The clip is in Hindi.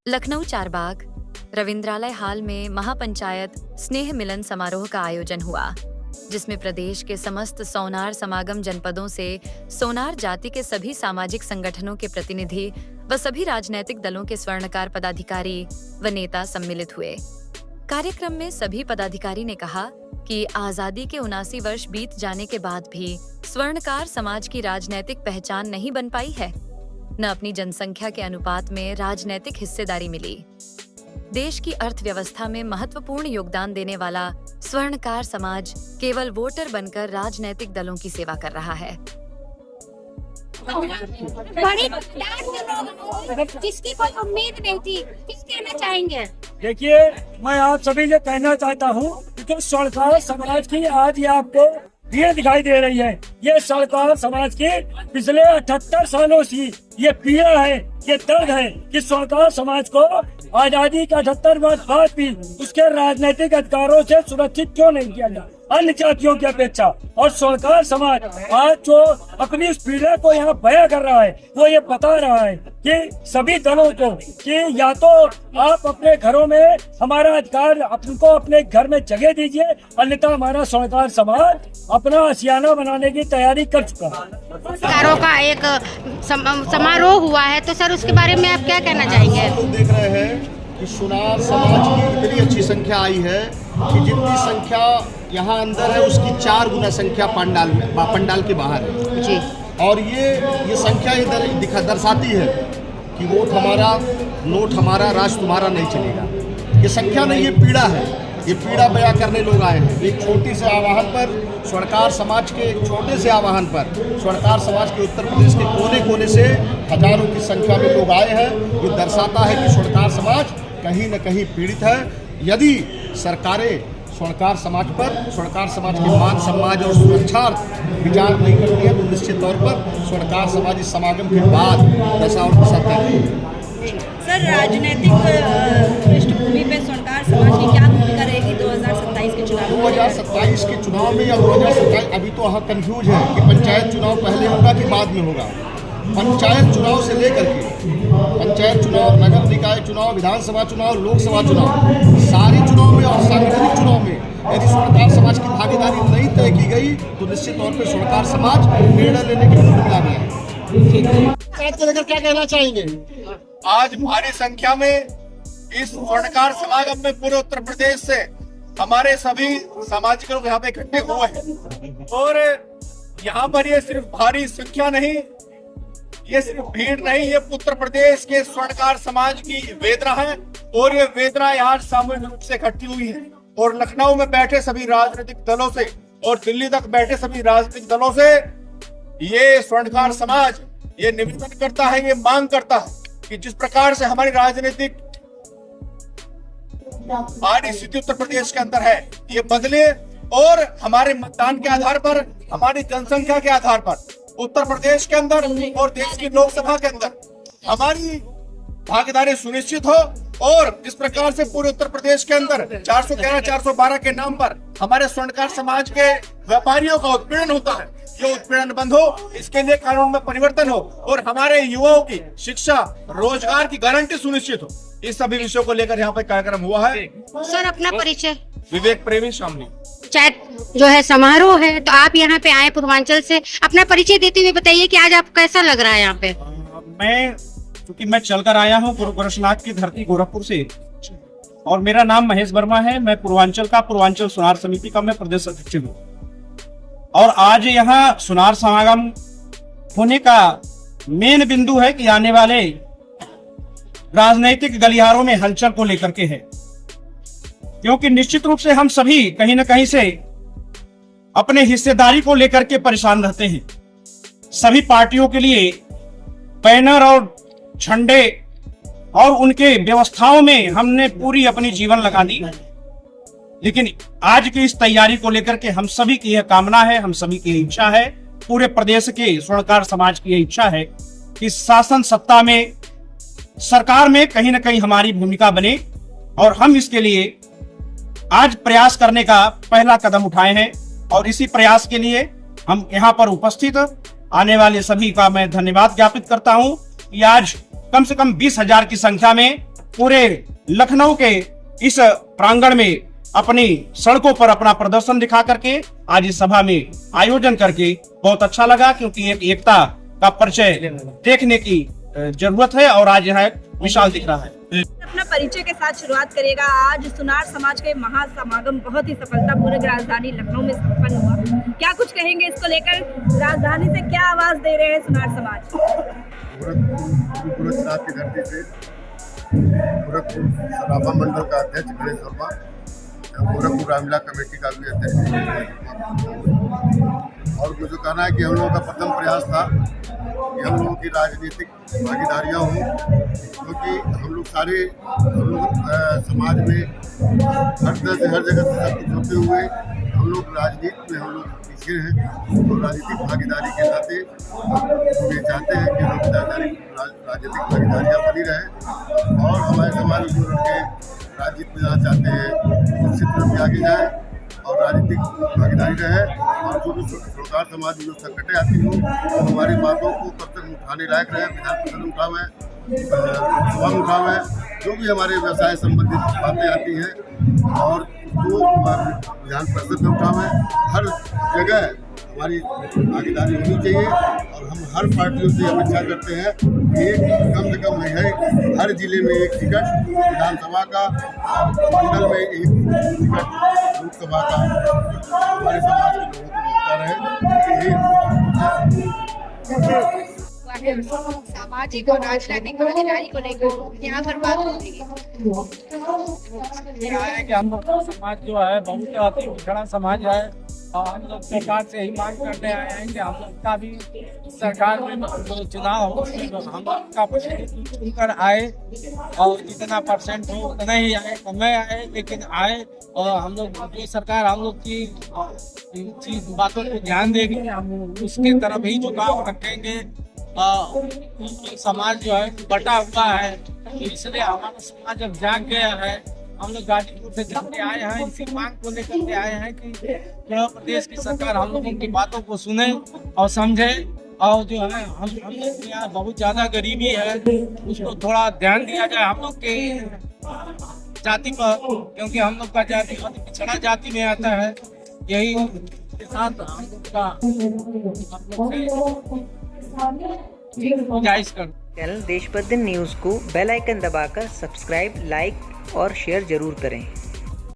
लखनऊ चारबाग रविंद्रालय हाल में महापंचायत स्नेह मिलन समारोह का आयोजन हुआ, जिसमें प्रदेश के समस्त सोनार समागम जनपदों से सोनार जाति के सभी सामाजिक संगठनों के प्रतिनिधि व सभी राजनीतिक दलों के स्वर्णकार पदाधिकारी व नेता सम्मिलित हुए। कार्यक्रम में सभी पदाधिकारी ने कहा कि आजादी के 79 वर्ष बीत जाने के बाद भी स्वर्णकार समाज की राजनीतिक पहचान नहीं बन पाई है, न अपनी जनसंख्या के अनुपात में राजनीतिक हिस्सेदारी मिली। देश की अर्थव्यवस्था में महत्वपूर्ण योगदान देने वाला स्वर्णकार समाज केवल वोटर बनकर राजनीतिक दलों की सेवा कर रहा है। जिसकी कोई उम्मीद नहीं थी, किस कहना चाहेंगे? देखिए, मैं आप सभी से कहना चाहता हूँ कि स्वर्णकार समाज की आज ये आपको भीड़ दिखाई दे रही है। ये स्वर्णकार समाज की पिछले 78 सालों से ये पीड़ा है, ये दर्द है कि स्वर्णकार समाज को आजादी का 78 वर्ष बाद भी उसके राजनीतिक अधिकारों से सुरक्षित क्यों नहीं किया जाए अन्य जातियों की अपेक्षा। और स्वर्णकार समाज आज जो अपनी उस पीड़ा को यहाँ बयां कर रहा है, वो ये बता रहा है कि सभी दलों को कि या तो आप अपने घरों में हमारा अधिकार आपको अपने घर में जगह दीजिए, अन्यथा हमारा स्वर्णकार समाज अपना आशियाना बनाने की तैयारी कर चुका है। पुरस्कारों का एक समारोह हुआ है, तो सर उसके बारे में आप क्या कहना चाहेंगे? हम लोग देख रहे हैं कि सोनार समाज की इतनी अच्छी संख्या आई है कि जितनी संख्या यहाँ अंदर है उसकी 4 गुना संख्या पंडाल के बाहर है जी। और ये संख्या इधर दर्शाती है कि वोट हमारा, नोट हमारा, राष्ट्र तुम्हारा नहीं चलेगा। ये संख्या नहीं, ये पीड़ा है। ये पीड़ा बयां करने लोग आए हैं। एक छोटी से आह्वान पर स्वर्णकार समाज के एक छोटे से आह्वान पर स्वर्णकार समाज के उत्तर प्रदेश के कोने कोने से हजारों की संख्या में लोग आए हैं। ये दर्शाता है कि स्वर्णकार समाज कहीं न कहीं पीड़ित है। यदि सरकारें स्वर्णकार समाज पर, स्वर्णकार समाज के मान सम्मान और सुरक्षार्थ विचार नहीं करती है, तो निश्चित तौर पर स्वर्णकार समाज इस समागम के बाद दशा और दशा तक। सर, राजनीतिक पृष्ठभूमि पे स्वर्णकार समाज की क्या भूमिका रहेगी 2027 के चुनाव में? 2027 के चुनाव में या 2027, अभी तो यहाँ कंफ्यूज है कि पंचायत चुनाव पहले होगा कि बाद में होगा। पंचायत चुनाव से लेकर के पंचायत चुनाव, नगर निकाय चुनाव, विधानसभा चुनाव, लोकसभा चुनाव, सारे चुनाव में और सांगठनिक चुनाव में यदि स्वर्णकार समाज की भागीदारी नहीं तय की गई तो निश्चित तौर पर स्वर्णकार समाज निर्णय लेने की मूड में आ गया है। क्या कहना चाहेंगे? आज भारी संख्या में इस स्वर्णकार समागम में पूरे उत्तर प्रदेश से हमारे सभी सामाजिक लोग यहाँ पे इकट्ठे हुए हैं। और यहाँ पर ये सिर्फ भारी संख्या नहीं, ये सिर्फ भीड़ नहीं, ये उत्तर प्रदेश के स्वर्णकार समाज की वेदना है। और ये वेदना यहाँ सामूहिक रूप से इकट्ठी हुई है। और लखनऊ में बैठे सभी राजनीतिक दलों से और दिल्ली तक बैठे सभी राजनीतिक दलों से ये स्वर्णकार समाज ये निवेदन करता है, ये मांग करता है कि जिस प्रकार से हमारी राजनीतिक स्थिति उत्तर प्रदेश के अंदर है, ये बदले और हमारे मतदान के आधार पर, हमारी जनसंख्या के आधार पर उत्तर प्रदेश के अंदर और देश की लोकसभा के अंदर हमारी भागीदारी सुनिश्चित हो। और जिस प्रकार से पूरे उत्तर प्रदेश के अंदर 411, 412 के नाम पर हमारे स्वर्णकार समाज के व्यापारियों का उत्पीड़न होता है, ये उत्पीड़न बंद हो, इसके लिए कानून में परिवर्तन हो और हमारे युवाओं की शिक्षा, रोजगार की गारंटी सुनिश्चित हो। इस सभी विषयों को लेकर यहाँ पे कार्यक्रम हुआ है। सर, अपना परिचय? विवेक प्रेमी शामली। चैट जो है समारोह है, तो आप यहाँ पे आए पूर्वांचल से, अपना परिचय देते हुए बताइए कि आज आपको कैसा लग रहा है यहाँ पे? क्योंकि मैं चलकर आया हूँ गोरखनाथ की धरती गोरखपुर से, और मेरा नाम महेश वर्मा है। मैं पूर्वांचल सोनार समिति का मैं प्रदेश अध्यक्ष हूँ। और आज यहाँ सोनार समागम होने का मेन बिंदु है कि आने वाले राजनीतिक गलियारों में हलचल को लेकर के है, क्योंकि निश्चित रूप से हम सभी कहीं न कहीं से अपने हिस्सेदारी को लेकर के परेशान रहते हैं। सभी पार्टियों के लिए बैनर और झंडे और उनके व्यवस्थाओं में हमने पूरी अपनी जीवन लगा दी, लेकिन आज की इस तैयारी को लेकर के हम सभी की यह कामना है, हम सभी की इच्छा है, पूरे प्रदेश के स्वर्णकार समाज की यह इच्छा है कि शासन सत्ता में, सरकार में कहीं न कहीं हमारी भूमिका बने। और हम इसके लिए आज प्रयास करने का पहला कदम उठाए हैं और इसी प्रयास के लिए हम यहाँ पर उपस्थित आने वाले सभी का मैं धन्यवाद ज्ञापित करता हूँ कि आज कम से कम 20,000 की संख्या में पूरे लखनऊ के इस प्रांगण में अपनी सड़कों पर अपना प्रदर्शन दिखा करके आज इस सभा में आयोजन करके बहुत अच्छा लगा, क्योंकि एक एकता का परिचय देखने की जरूरत है और आज यहाँ मिसाल दिख रहा है। अपना परिचय के साथ शुरुआत करेगा। आज सुनार समाज के महासमागम बहुत ही सफलतापूर्वक राजधानी लखनऊ में संपन्न हुआ। क्या कुछ कहेंगे इसको लेकर? राजधानी से क्या आवाज दे रहे हैं सुनार समाज? गोरखनाथ की धरती से गोरखपुर सराफा मंडल का अध्यक्ष गणेश वर्मा, गोरखपुर रामलीला कमेटी का भी अध्यक्ष, और मुझे कहना है कि हम लोगों का प्रथम प्रयास था कि हम लोगों की राजनीतिक भागीदारियाँ हों, क्योंकि हम लोग समाज में हर तरह से हर जगह से सब कुछ होते हुए हम लोग राजनीति में हम लोग पीछे हैं। और राजनीतिक भागीदारी के नाते हम ये चाहते हैं कि हम राजनीतिक भागीदारियाँ बनी रहें और हमारे समाज में के राजनीति में जाना चाहते हैं निश्चित रूप से आगे जाए और राजनीतिक भागीदारी रहे। और जो सरकार समाज में जो संकटें आती हों तो हमारी बातों को कब तक उठाने लायक रहे, विधान परिषद में उठावे, सभा में उठावे, जो भी हमारे व्यवसाय संबंधित बातें आती हैं और उसको विधान परिषद में उठावे। हर जगह हमारी भागीदारी होनी चाहिए और हम हर पार्टियों से अपेक्षा करते हैं कि कम से कम है हर जिले में एक टिकट विधानसभा का और मंडल में एक टिकट लोकसभा का हमारे समाज के लोगों को मिलता रहे। सामाजिक और राजनीतिक भागीदारी को लेकर यहाँ पर बात होगी। हम लोग का समाज जो है बहुत अति पिछड़ा समाज है और हम लोग सरकार से ही मांग करने आए हैं कि हम लोग का भी सरकार में जो चुनाव हो हम लोग का प्रतिनिधित्व कर आए और जितना परसेंट हो उतना ही आए, कमे आए लेकिन आए। और हम लोग जो सरकार हम लोग की बातों को ध्यान देगी, हम उसके तरफ ही झुकाव रखेंगे। समाज जो है बटा हुआ है, इसलिए हमारा समाज अब जाग गया है। हम लोग गाजीपुर से चल के आए हैं, इसी मांग को लेकर के आए हैं कि प्रदेश की सरकार हम लोगों की बातों को सुने और समझे और जो है हम लोग यहाँ बहुत ज्यादा गरीबी है उसको थोड़ा ध्यान दिया जाए हम लोग के जाति पर, क्योंकि हम लोग का जाति बहुत पिछड़ा जाति में आता है। यही के साथ हम लोग का गुजारिश कर चैनल देश प्रतिदिन न्यूज़ को बेल आइकन दबाकर सब्सक्राइब, लाइक और शेयर जरूर करें।